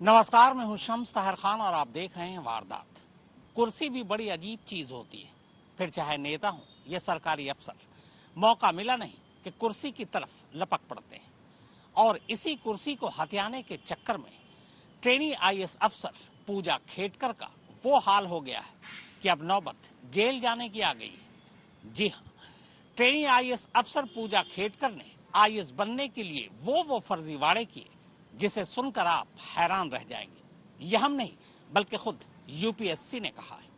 नमस्कार, मैं हूं शम्स ताहिर खान और आप देख रहे हैं वारदात। कुर्सी भी बड़ी अजीब चीज होती है, फिर चाहे नेता हो या सरकारी अफसर। मौका मिला नहीं कि कुर्सी की तरफ लपक पड़ते हैं और इसी कुर्सी को हथियाने के चक्कर में ट्रेनी आईएएस अफसर पूजा खेडकर का वो हाल हो गया है कि अब नौबत जेल जाने की आ गई है। जी हाँ, ट्रेनी आईएएस अफसर पूजा खेडकर ने आईएएस बनने के लिए वो फर्जीवाड़े किए जिसे सुनकर आप हैरान रह जाएंगे। यह हम नहीं बल्कि खुद यूपीएससी ने कहा है।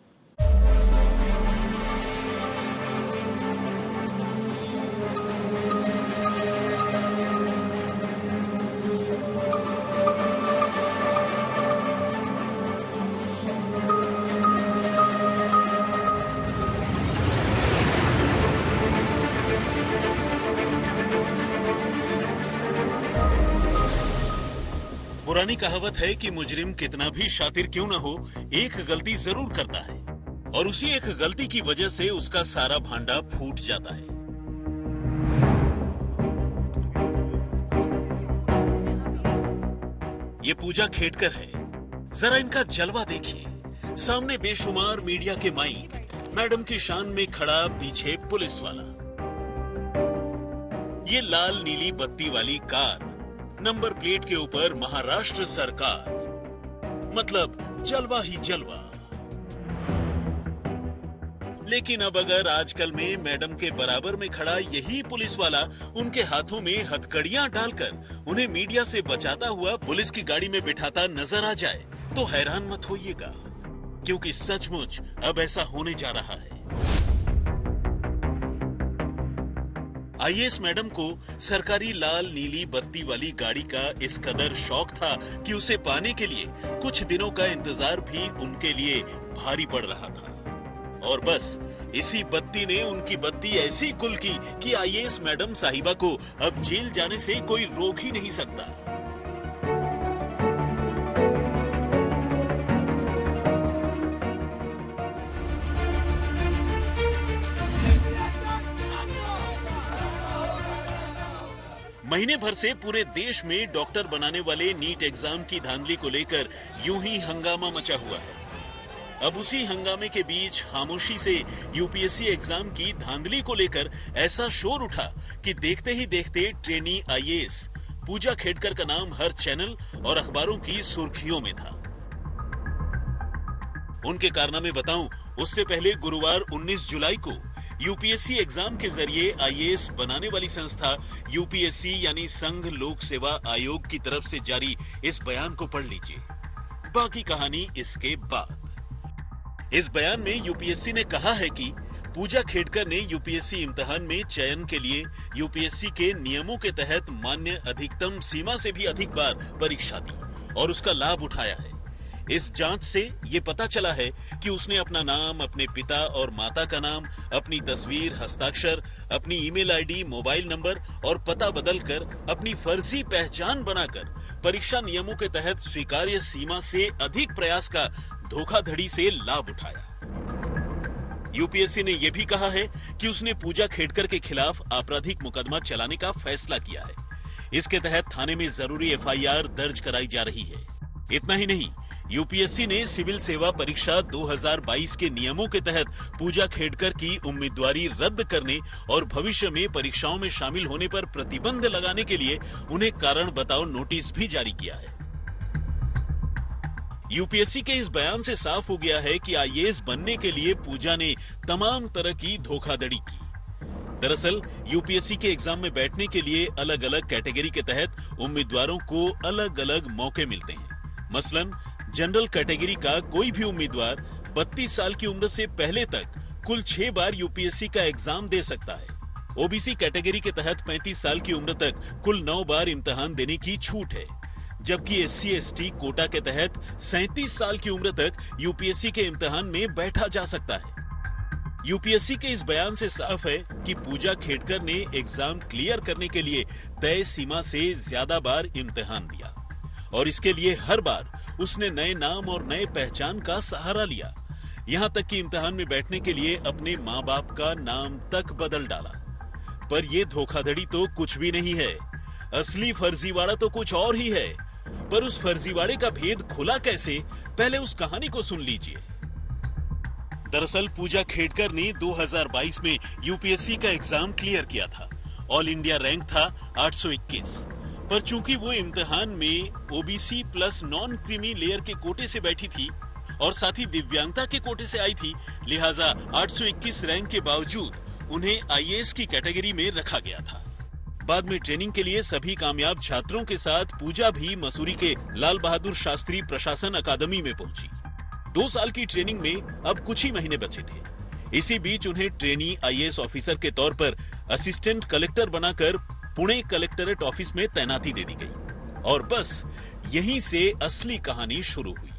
पुरानी कहावत है कि मुजरिम कितना भी शातिर क्यों न हो, एक गलती जरूर करता है और उसी एक गलती की वजह से उसका सारा भांडा फूट जाता है। ये पूजा खेडकर है। जरा इनका जलवा देखिए। सामने बेशुमार मीडिया के माइक, मैडम की शान में खड़ा, पीछे पुलिस वाला। ये लाल नीली बत्ती वाली कार, नंबर प्लेट के ऊपर महाराष्ट्र सरकार, मतलब जलवा ही जलवा। लेकिन अब अगर आजकल में मैडम के बराबर में खड़ा यही पुलिस वाला उनके हाथों में हथकड़ियां डालकर उन्हें मीडिया से बचाता हुआ पुलिस की गाड़ी में बिठाता नजर आ जाए तो हैरान मत होइएगा, क्योंकि सचमुच अब ऐसा होने जा रहा है। आईएएस मैडम को सरकारी लाल नीली बत्ती वाली गाड़ी का इस कदर शौक था कि उसे पाने के लिए कुछ दिनों का इंतजार भी उनके लिए भारी पड़ रहा था। और बस इसी बत्ती ने उनकी बत्ती ऐसी गुल की कि आईएएस मैडम साहिबा को अब जेल जाने से कोई रोक ही नहीं सकता। महीने भर से पूरे देश में डॉक्टर बनाने वाले नीट एग्जाम की धांधली को लेकर यूं ही हंगामा मचा हुआ है। अब उसी हंगामे के बीच खामोशी से यूपीएससी एग्जाम की धांधली को लेकर ऐसा शोर उठा कि देखते ही देखते ट्रेनी आईएएस पूजा खेडकर का नाम हर चैनल और अखबारों की सुर्खियों में था। उनके कारनामे बताऊं, उससे पहले गुरुवार 19 जुलाई को यूपीएससी एग्जाम के जरिए आईएएस बनाने वाली संस्था यूपीएससी यानी संघ लोक सेवा आयोग की तरफ से जारी इस बयान को पढ़ लीजिए। बाकी कहानी इसके बाद। इस बयान में यूपीएससी ने कहा है कि पूजा खेडकर ने यूपीएससी इम्तिहान में चयन के लिए यूपीएससी के नियमों के तहत मान्य अधिकतम सीमा से भी अधिक बार परीक्षा दी और उसका लाभ उठाया है। इस जांच से ये पता चला है कि उसने अपना नाम, अपने पिता और माता का नाम, अपनी तस्वीर, हस्ताक्षर, अपनी ईमेल आईडी, मोबाइल नंबर और पता बदलकर अपनी फर्जी पहचान बनाकर परीक्षा नियमों के तहत स्वीकार्य सीमा से अधिक प्रयास का धोखाधड़ी से लाभ उठाया। यूपीएससी ने यह भी कहा है कि उसने पूजा खेडकर के खिलाफ आपराधिक मुकदमा चलाने का फैसला किया है। इसके तहत थाने में जरूरी एफआईआर दर्ज कराई जा रही है। इतना ही नहीं, यूपीएससी ने सिविल सेवा परीक्षा 2022 के नियमों के तहत पूजा खेडकर की उम्मीदवारी रद्द करने और भविष्य में परीक्षाओं में शामिल होने पर प्रतिबंध लगाने के लिए उन्हें कारण बताओ नोटिस भी जारी किया है। यूपीएससी के इस बयान से साफ हो गया है कि आईएएस बनने के लिए पूजा ने तमाम तरह की धोखाधड़ी की। दरअसल यूपीएससी के एग्जाम में बैठने के लिए अलग अलग कैटेगरी के तहत उम्मीदवारों को अलग अलग मौके मिलते हैं। मसलन जनरल कैटेगरी का कोई भी उम्मीदवार 32 साल की उम्र से पहले तक कुल 6 बार यूपीएससी का एग्जाम दे सकता है। ओबीसी कैटेगरी के तहत 35 साल की उम्र तक कुल 9 बार इम्तिहान देने की छूट है, जबकि एससी एसटी कोटा के तहत 37 साल की उम्र तक यूपीएससी के इम्तिहान में बैठा जा सकता है। यूपीएससी के इस बयान से साफ है कि पूजा खेडकर ने एग्जाम क्लियर करने के लिए तय सीमा से ज्यादा बार इम्तिहान दिया और इसके लिए हर बार उसने नए नाम और नए पहचान का सहारा लिया। यहां तक कि इम्तिहान में बैठने के लिए अपने माँ बाप का नाम तक बदल डाला। पर यह धोखाधड़ी तो कुछ भी नहीं है, असली फर्जीवाड़ा तो कुछ और ही है। पर उस फर्जीवाड़े का भेद खुला कैसे, पहले उस कहानी को सुन लीजिए। दरअसल पूजा खेडकर ने 2022 में यूपीएससी का एग्जाम क्लियर किया था। ऑल इंडिया रैंक था 821, पर चूंकि वो इम्तिहान में OBC plus non creamy layer के कोटे से बैठी थी और साथ ही दिव्यांगता के कोटे से आई थी, लिहाजा 821 रैंक के बावजूद उन्हें आईएएस की कैटेगरी में रखा गया था। बाद में ट्रेनिंग के लिए सभी कामयाब छात्रों के साथ पूजा भी मसूरी के लाल बहादुर शास्त्री प्रशासन अकादमी में पहुंची। 2 साल की ट्रेनिंग में अब कुछ ही महीने बचे थे। इसी बीच उन्हें ट्रेनी आईएएस ऑफिसर के तौर पर असिस्टेंट कलेक्टर बनाकर पुणे कलेक्टरेट ऑफिस में तैनाती दे दी गई और बस यहीं से असली कहानी शुरू हुई।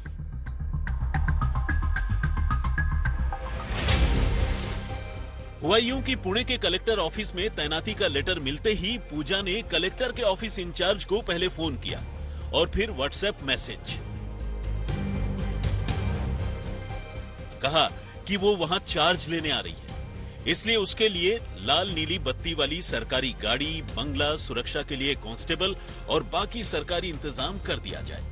हुआ यूं कि पुणे के कलेक्टर ऑफिस में तैनाती का लेटर मिलते ही पूजा ने कलेक्टर के ऑफिस इंचार्ज को पहले फोन किया और फिर व्हाट्सएप मैसेज। कहा कि वो वहां चार्ज लेने आ रही है, इसलिए उसके लिए लाल नीली बत्ती वाली सरकारी गाड़ी, बंगला, सुरक्षा के लिए कांस्टेबल और बाकी सरकारी इंतजाम कर दिया जाए।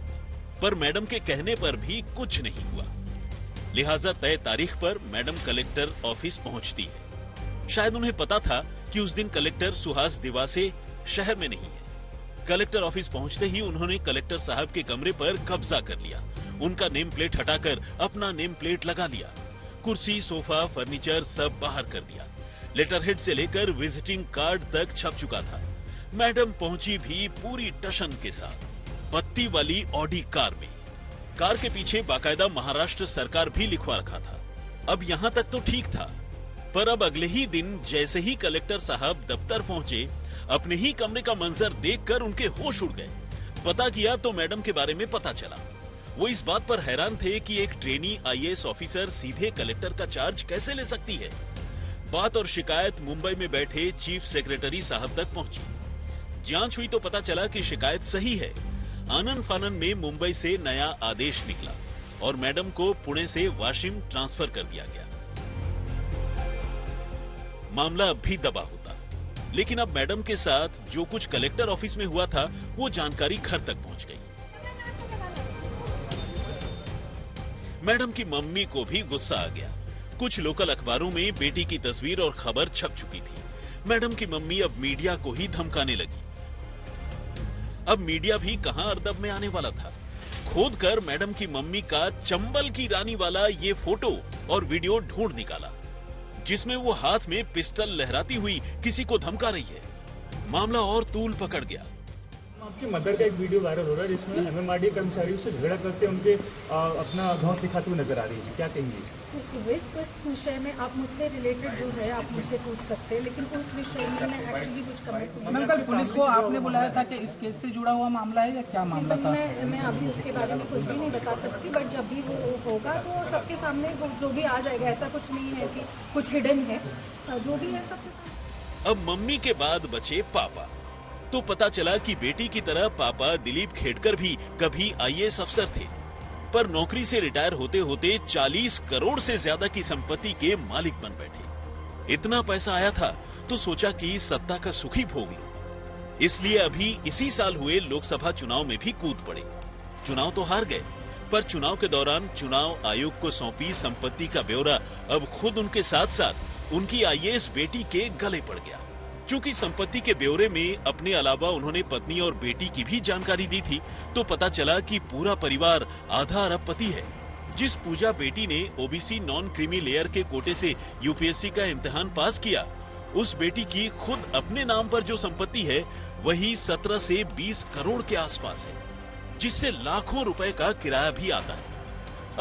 पर मैडम के कहने पर भी कुछ नहीं हुआ। लिहाजा तय तारीख पर मैडम कलेक्टर ऑफिस पहुंचती है। शायद उन्हें पता था कि उस दिन कलेक्टर सुहास दिवासे शहर में नहीं है। कलेक्टर ऑफिस पहुंचते ही उन्होंने कलेक्टर साहब के कमरे पर कब्जा कर लिया। उनका नेम प्लेट हटाकर अपना नेम प्लेट लगा लिया। कुर्सी, सोफा, फर्नीचर सब बाहर कर दिया। लेटरहेड से लेकर विजिटिंग कार्ड तक छप चुका था। मैडम पहुंची भी पूरी टशन के साथ, बत्ती वाली ऑडी कार में। कार के पीछे बाकायदा महाराष्ट्र सरकार भी लिखवा रखा था। अब यहां तक तो ठीक था, पर अब अगले ही दिन जैसे ही कलेक्टर साहब दफ्तर पहुंचे, अपने ही कमरे का मंजर देखकर उनके होश उड़ गए। पता किया तो मैडम के बारे में पता चला। वो इस बात पर हैरान थे कि एक ट्रेनी आईएएस ऑफिसर सीधे कलेक्टर का चार्ज कैसे ले सकती है। बात और शिकायत मुंबई में बैठे चीफ सेक्रेटरी साहब तक पहुंची। जांच हुई तो पता चला कि शिकायत सही है। आनन फानन में मुंबई से नया आदेश निकला और मैडम को पुणे से वाशिम ट्रांसफर कर दिया गया। मामला अब भी दबा होता, लेकिन अब मैडम के साथ जो कुछ कलेक्टर ऑफिस में हुआ था, वो जानकारी घर तक पहुंच गई। मैडम की मम्मी को भी गुस्सा आ गया। कुछ लोकल अखबारों में बेटी की तस्वीर और खबर छप चुकी थी। मैडम की मम्मी अब मीडिया को ही धमकाने लगी। अब मीडिया भी कहां अरदब में आने वाला था। खोद कर मैडम की मम्मी का चंबल की रानी वाला ये फोटो और वीडियो ढूंढ निकाला, जिसमें वो हाथ में पिस्टल लहराती हुई किसी को धमका रही है। मामला और तूल पकड़ गया। आपकी मदर का एक वीडियो वायरल हो रहा है जिसमें एमएमआरडी कर्मचारियों से झगड़ा करते उनके अपना धौंस दिखाते हुए नजर आ रही है, क्या कहेंगे? इस विषय में आप मुझसे रिलेटेड जो है आप मुझसे पूछ सकते हैं, लेकिन उस विषय में मैं एक्चुअली कुछ कमेंट नहीं। मैम, कल पुलिस को आपने बुलाया था कि इस केस से जुड़ा हुआ मामला है या क्या मामला था? मैं अभी उसके बारे में कुछ भी नहीं बता सकती, बट जब भी वो होगा तो सबके सामने वो जो भी आ जाएगा। ऐसा कुछ नहीं है कि कुछ हिडन है, जो भी है सबके सामने। अब मम्मी के बाद बचे पापा। तो पता चला कि बेटी की तरह पापा दिलीप खेडकर भी कभी आईएएस अफसर थे, पर नौकरी से रिटायर होते होते 40 करोड़ से ज्यादा की संपत्ति के मालिक बन बैठे। इतना पैसा आया था तो सोचा कि सत्ता का सुख ही भोग लो। इसलिए अभी इसी साल हुए लोकसभा चुनाव में भी कूद पड़े। चुनाव तो हार गए, पर चुनाव के दौरान चुनाव आयोग को सौंपी संपत्ति का ब्यौरा अब खुद उनके साथ साथ उनकी आईएएस बेटी के गले पड़ गया। चूंकि संपत्ति के ब्यौरे में अपने अलावा उन्होंने पत्नी और बेटी की भी जानकारी दी थी, तो पता चला कि पूरा परिवार आधा अरबपति है। जिस पूजा बेटी ने ओबीसी नॉन क्रीमी लेयर के कोटे से यूपीएससी का इम्तिहान पास किया, उस बेटी की खुद अपने नाम पर जो संपत्ति है वही 17 से 20 करोड़ के आसपास है, जिससे लाखों रुपए का किराया भी आता है।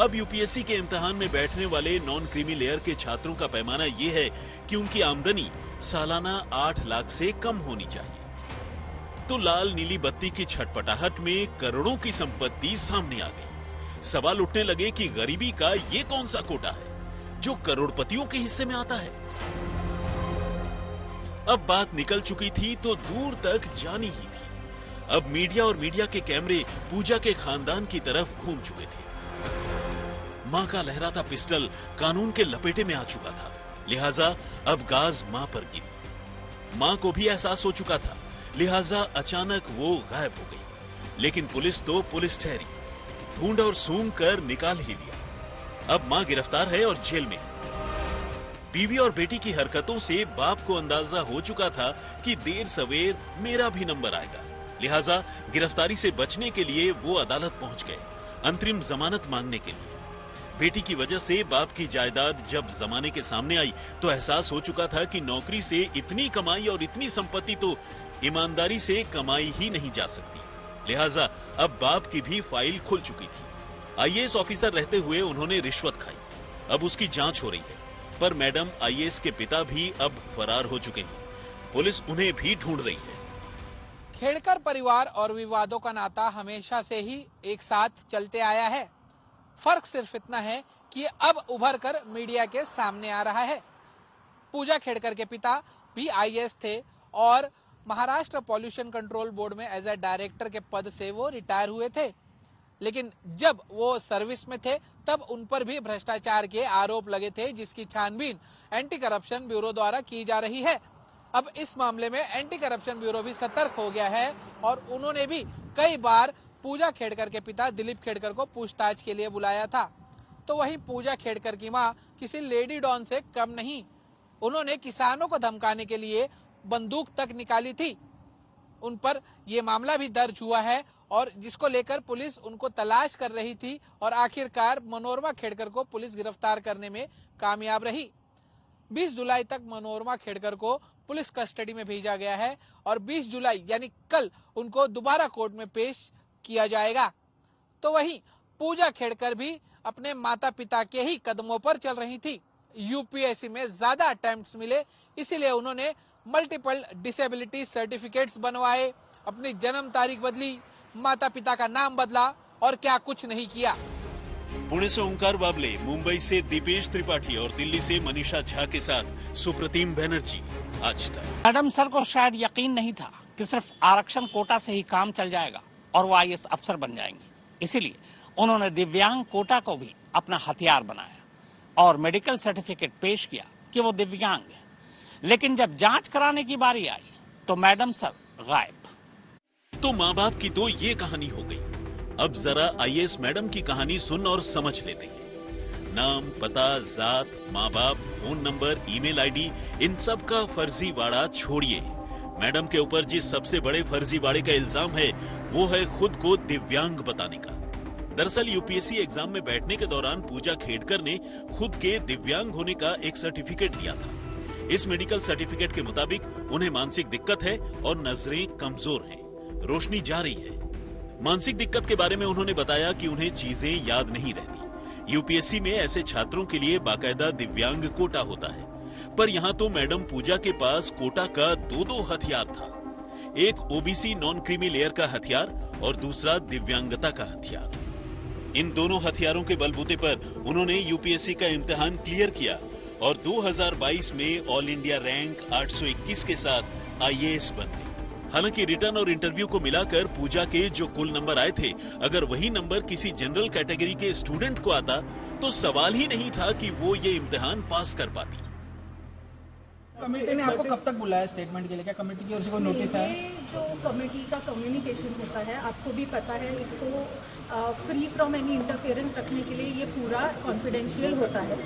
अब यूपीएससी के इम्तिहान में बैठने वाले नॉन क्रीमी लेयर के छात्रों का पैमाना ये है कि उनकी आमदनी सालाना 8 लाख से कम होनी चाहिए। तो लाल नीली बत्ती की छटपटाहट में करोड़ों की संपत्ति सामने आ गई। सवाल उठने लगे कि गरीबी का ये कौन सा कोटा है जो करोड़पतियों के हिस्से में आता है। अब बात निकल चुकी थी तो दूर तक जानी ही थी। अब मीडिया और मीडिया के कैमरे पूजा के खानदान की तरफ घूम चुके थे। मां का लहराता पिस्टल कानून के लपेटे में आ चुका था, लिहाजा अब गाज मां पर गिरी। मां को भी एहसास हो चुका था, लिहाजा अचानक वो गायब हो गई। लेकिन पुलिस तो पुलिस ठहरी, ढूंढ और सूंघ कर निकाल ही लिया। अब मां गिरफ्तार है और जेल में है। बीवी और बेटी की हरकतों से बाप को अंदाजा हो चुका था कि देर सवेर मेरा भी नंबर आएगा, लिहाजा गिरफ्तारी से बचने के लिए वो अदालत पहुंच गए, अंतरिम जमानत मांगने के लिए। बेटी की वजह से बाप की जायदाद जब जमाने के सामने आई तो एहसास हो चुका था कि नौकरी से इतनी कमाई और इतनी संपत्ति तो ईमानदारी से कमाई ही नहीं जा सकती, लिहाजा अब बाप की भी फाइल खुल चुकी थी। आईएएस ऑफिसर रहते हुए उन्होंने रिश्वत खाई, अब उसकी जांच हो रही है। पर मैडम आईएएस के पिता भी अब फरार हो चुके हैं, पुलिस उन्हें भी ढूंढ रही है। खेड़कर परिवार और विवादों का नाता हमेशा से ही एक साथ चलते आया है। फर्क सिर्फ इतना है कि ये अब उभर कर मीडिया के सामने आ रहा है। पूजा खेड़कर के पिता भी आईएएस थे और महाराष्ट्र पॉल्यूशन कंट्रोल बोर्ड में एज ए डायरेक्टर के पद से वो रिटायर हुए थे, लेकिन जब वो सर्विस में थे तब उन पर भी भ्रष्टाचार के आरोप लगे थे, जिसकी छानबीन एंटी करप्शन ब्यूरो द्वारा की जा रही है। अब इस मामले में एंटी करप्शन ब्यूरो भी सतर्क हो गया है और उन्होंने भी कई बार पूजा खेड़कर के पिता दिलीप खेड़कर को पूछताछ के लिए बुलाया था। तो वहीं पूजा खेड़कर की मां किसी लेडी डॉन से कम नहीं, उन्होंने किसानों को धमकाने के लिए बंदूक तक निकाली थी। उन पर यह मामला भी दर्ज हुआ है और जिसको लेकर पुलिस उनको तलाश कर रही थी और आखिरकार मनोरमा खेड़कर को पुलिस गिरफ्तार करने में कामयाब रही। 20 जुलाई तक मनोरमा खेड़कर को पुलिस कस्टडी में भेजा गया है और 20 जुलाई यानी कल उनको दोबारा कोर्ट में पेश किया जाएगा। तो वहीं पूजा खेड़कर भी अपने माता पिता के ही कदमों पर चल रही थी। यूपीएससी में ज्यादा अटेम्प्ट्स मिले, इसीलिए उन्होंने मल्टीपल डिसेबिलिटी सर्टिफिकेट्स बनवाए, अपनी जन्म तारीख बदली, माता पिता का नाम बदला और क्या कुछ नहीं किया। पुणे से ओंकार बाबले, मुंबई से दीपेश त्रिपाठी और दिल्ली से मनीषा झा के साथ सुप्रतिम बनर्जी, आज तक। मैडम सर को शायद यकीन नहीं था कि सिर्फ आरक्षण कोटा से ही काम चल जाएगा और वो आईएएस अफसर बन जाएंगे, इसीलिए उन्होंने दिव्यांग कोटा को भी अपना हथियार बनाया और मेडिकल सर्टिफिकेट पेश किया कि वो दिव्यांग है। लेकिन जब जांच कराने की बारी आई तो मैडम सर गायब। तो माँ बाप की तो ये कहानी हो गई। अब जरा आईएएस मैडम की कहानी सुन और समझ लेते हैं। नाम, पता, जात, माँ बाप, फोन नंबर, ईमेल आईडी, इन सब का फर्जीवाड़ा छोड़िए। मैडम के ऊपर जिस सबसे बड़े फर्जीवाड़े का इल्जाम है वो है खुद को दिव्यांग बताने का। दरअसल यूपीएससी एग्जाम में बैठने के दौरान पूजा खेड़कर ने खुद के दिव्यांग होने का एक सर्टिफिकेट दिया था। इस मेडिकल सर्टिफिकेट के मुताबिक उन्हें मानसिक दिक्कत है और नजरें कमजोर हैं, रोशनी जा रही है। मानसिक दिक्कत के बारे में उन्होंने बताया कि उन्हें चीजें याद नहीं रहती। यूपीएससी में ऐसे छात्रों के लिए बाकायदा दिव्यांग कोटा होता है, पर यहाँ तो मैडम पूजा के पास कोटा का दो हथियार था, एक ओबीसी नॉन क्रीमी लेयर का हथियार और दूसरा दिव्यांगता का हथियार। इन दोनों हथियारों के बलबूते पर उन्होंने यूपीएससी का इम्तिहान क्लियर किया और 2022 में ऑल इंडिया रैंक 821 के साथ आईएएस बन गए। हालांकि रिटर्न और इंटरव्यू को मिलाकर पूजा के जो कुल नंबर आए थे, अगर वही नंबर किसी जनरल कैटेगरी के स्टूडेंट को आता तो सवाल ही नहीं था कि वो ये इम्तिहान पास कर पाती। कमेटी ने आपको कब तक बुलाया स्टेटमेंट के लिए? क्या कमेटी की ओर से कोई नोटिस है? ये जो कमेटी का कम्युनिकेशन होता है, आपको भी पता है, इसको फ्री फ्रॉम एनी इंटरफेरेंस रखने के लिए ये पूरा कॉन्फिडेंशियल होता है,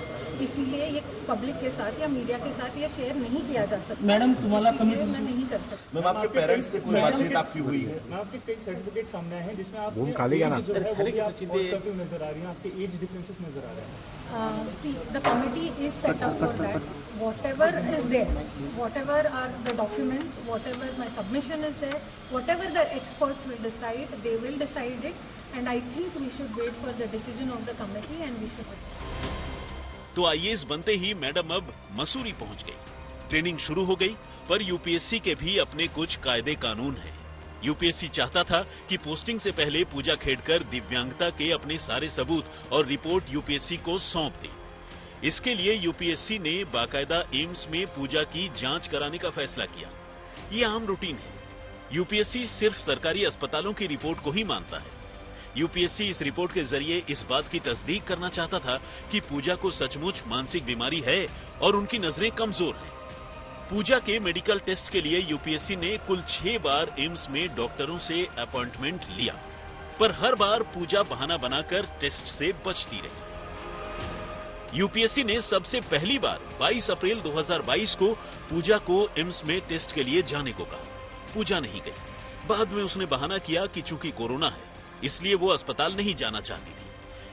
इसीलिए ये पब्लिक के साथ या मीडिया के साथ ये शेयर नहीं किया जा सकता। मैडम तुम्हारा कमेटी मैं नहीं कर सकती। मैम आपके पेरेंट्स से कोई बातचीत आपकी हुई है? मैं आपके कई सर्टिफिकेट सामने आए हैं जिसमें आप रूम खाली है ना? जो है वो भी आप फॉल्स करते हुए नजर आ रही हैं, आपके एज डिफरेंसेस नजर आ रहे हैं। See, the committee is set up for that. Whatever is there, whatever are the documents, whatever my submission is there, whatever the experts will decide, they will decide it. And I think we should wait for the decision of the committee and we should. तो IAS बनते ही madam अब मसूरी पहुंच गई। Training शुरू हो गई, पर UPSC के भी अपने कुछ कायदे कानून हैं। यूपीएससी चाहता था कि पोस्टिंग से पहले पूजा खेड़कर दिव्यांगता के अपने सारे सबूत और रिपोर्ट यूपीएससी को सौंप दे। इसके लिए यूपीएससी ने बाकायदा एम्स में पूजा की जांच कराने का फैसला किया। ये आम रूटीन है। यूपीएससी सिर्फ सरकारी अस्पतालों की रिपोर्ट को ही मानता है। यूपीएससी इस रिपोर्ट के जरिए इस बात की तस्दीक करना चाहता था कि पूजा को सचमुच मानसिक बीमारी है और उनकी नजरें कमजोर हैं। पूजा के मेडिकल टेस्ट के लिए यूपीएससी ने कुल 6 बार एम्स में डॉक्टरों से अपॉइंटमेंट लिया, पर हर बार पूजा बहाना बनाकर टेस्ट से बचती रही। यूपीएससी ने सबसे पहली बार 22 अप्रैल 2022 को पूजा को एम्स में टेस्ट के लिए जाने को कहा। पूजा नहीं गई। बाद में उसने बहाना किया कि चूंकि कोरोना है इसलिए वो अस्पताल नहीं जाना चाहती थी।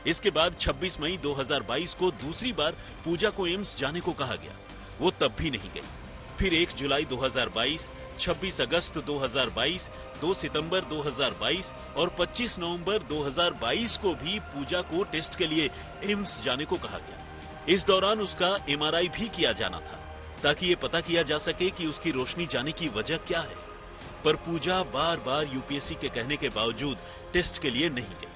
इसके बाद 26 मई 2022 को दूसरी बार पूजा को एम्स जाने को कहा गया। वो तब भी नहीं गई। फिर 1 जुलाई 2022, 26 अगस्त 2022, 2 सितंबर 2022 और 25 नवंबर 2022 को भी पूजा को टेस्ट के लिए एम्स जाने को कहा गया। इस दौरान उसका एमआरआई भी किया जाना था ताकि ये पता किया जा सके कि उसकी रोशनी जाने की वजह क्या है। पर पूजा बार बार यूपीएससी के कहने के बावजूद टेस्ट के लिए नहीं गई।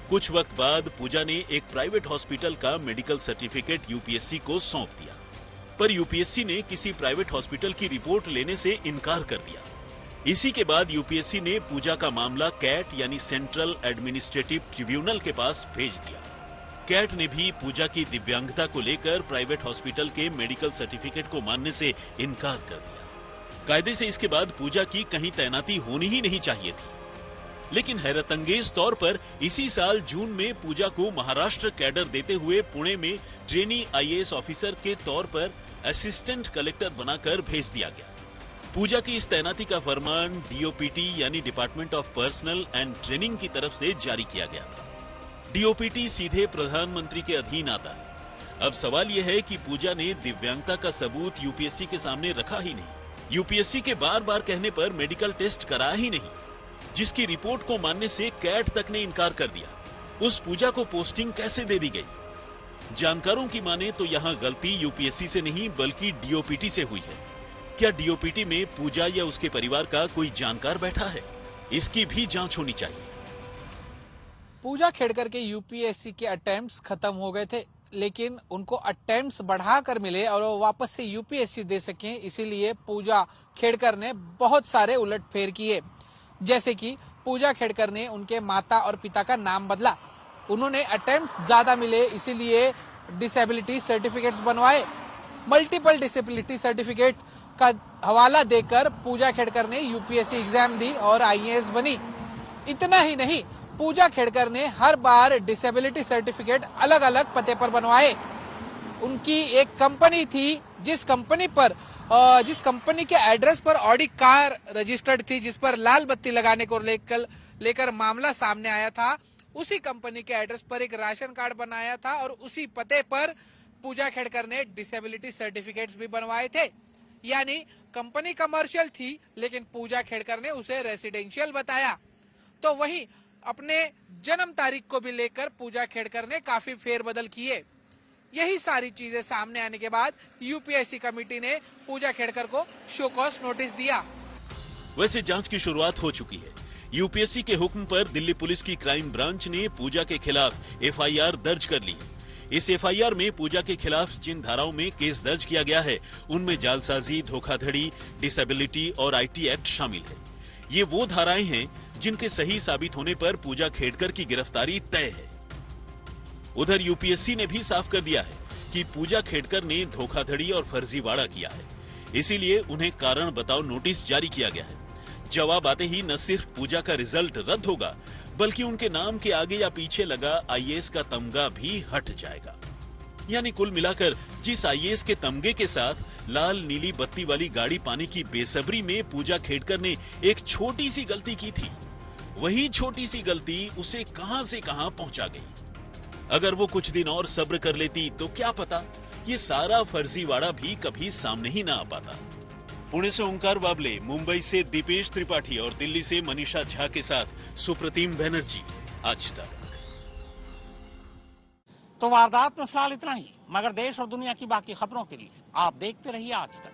कुछ वक्त बाद पूजा ने एक प्राइवेट हॉस्पिटल का मेडिकल सर्टिफिकेट यूपीएससी को सौंप दिया, पर यूपीएससी ने किसी प्राइवेट हॉस्पिटल की रिपोर्ट लेने से इनकार कर दिया। इसी के बाद यूपीएससी ने पूजा का मामला कैट यानी सेंट्रल एडमिनिस्ट्रेटिव ट्रिब्यूनल के पास भेज दिया। कैट ने भी पूजा की दिव्यांगता को लेकर प्राइवेट हॉस्पिटल के मेडिकल सर्टिफिकेट को मानने से इनकार कर दिया। कायदे से इसके बाद पूजा की कहीं तैनाती होनी ही नहीं चाहिए थी। लेकिन हैरतअंगेज तौर पर इसी साल जून में पूजा को महाराष्ट्र कैडर देते हुए पुणे में ट्रेनी आईएएस ऑफिसर के तौर पर असिस्टेंट कलेक्टर बनाकर भेज दिया गया। पूजा की इस तैनाती का फरमान डीओपीटी यानी department of personal and training की तरफ से जारी किया गया था। डीओपीटी सीधे प्रधानमंत्री के अधीन आता है। अब सवाल यह है कि पूजा ने दिव्यांगता का सबूत यूपीएससी के सामने रखा ही नहीं। यूपीएससी के बार बार कहने पर मेडिकल टेस्ट कराया ही नहीं, जिसकी रिपोर्ट को मानने से कैट तक ने इनकार कर दिया। उस पूजा को पोस्टिंग कैसे दे दी गई? जानकारों की माने तो यहाँ गलती यूपीएससी से नहीं बल्कि डीओपीटी से हुई है। क्या डीओपीटी में पूजा या उसके परिवार का कोई जानकार बैठा है? इसकी भी जांच होनी चाहिए। पूजा खेड़कर के यूपीएससी के अटेम्प्ट्स खत्म हो गए थे, लेकिन उनको अटेम्प्ट्स बढ़ाकर मिले और वो वापस से यूपीएससी दे सके, इसीलिए पूजा खेड़कर ने बहुत सारे उलटफेर किए। जैसे कि पूजा खेड़कर ने उनके माता और पिता का नाम बदला। उन्होंने अटेम्प्ट्स ज्यादा मिले इसीलिए डिसेबिलिटी सर्टिफिकेट्स बनवाए। मल्टीपल डिसेबिलिटी सर्टिफिकेट का हवाला देकर पूजा खेड़कर ने यूपीएससी एग्जाम दी और आईएएस बनी। इतना ही नहीं, पूजा खेड़कर ने हर बार डिसेबिलिटी सर्टिफिकेट अलग अलग पते पर बनवाए। उनकी एक कंपनी थी जिस कंपनी के एड्रेस पर ऑडी कार रजिस्टर्ड थी, जिस पर लाल बत्ती लगाने को लेकर मामला सामने आया था, उसी कंपनी के एड्रेस पर एक राशन कार्ड बनाया था और उसी पते पर पूजा खेड़कर ने डिसेबिलिटी सर्टिफिकेट्स भी बनवाए थे। यानी कंपनी कमर्शियल थी लेकिन पूजा खेड़कर ने उसे रेसिडेंशियल बताया। तो वहीं अपने जन्म तारीख को भी लेकर पूजा खेड़कर ने काफी फेरबदल किए। यही सारी चीजें सामने आने के बाद यूपीएससी कमेटी ने पूजा खेड़कर को शो कॉज नोटिस दिया। वैसे जांच की शुरुआत हो चुकी है। यूपीएससी के हुक्म पर दिल्ली पुलिस की क्राइम ब्रांच ने पूजा के खिलाफ एफआईआर दर्ज कर ली है। इस एफआईआर में पूजा के खिलाफ जिन धाराओं में केस दर्ज किया गया है उनमें जालसाजी, धोखाधड़ी, डिसेबिलिटी और आईटी एक्ट शामिल है। ये वो धाराएं हैं जिनके सही साबित होने पर पूजा खेड़कर की गिरफ्तारी तय है। उधर यूपीएससी ने भी साफ कर दिया है कि पूजा खेड़कर ने धोखाधड़ी और फर्जीवाड़ा किया है, इसीलिए उन्हें कारण बताओ नोटिस जारी किया गया है। जवाब आते ही न सिर्फ पूजा का रिजल्ट रद्द होगा बल्कि उनके नाम के आगे या पीछे लगा आईएएस का तमगा भी हट जाएगा। यानी कुल मिलाकर जिस आईएएस के तमगे के साथ लाल नीली बत्ती वाली गाड़ी पाने की बेसब्री में पूजा खेड़कर ने एक छोटी सी गलती की थी, वही छोटी सी गलती उसे कहां से कहां पहुंचा गई। अगर वो कुछ दिन और सब्र कर लेती तो क्या पता ये सारा फर्जीवाड़ा भी कभी सामने ही ना आ पाता। पुणे से ओंकार बाबले, मुंबई से दीपेश त्रिपाठी और दिल्ली से मनीषा झा के साथ सुप्रतिम बनर्जी, आज तक। तो वारदात में फिलहाल इतना ही, मगर देश और दुनिया की बाकी खबरों के लिए आप देखते रहिए आज तक।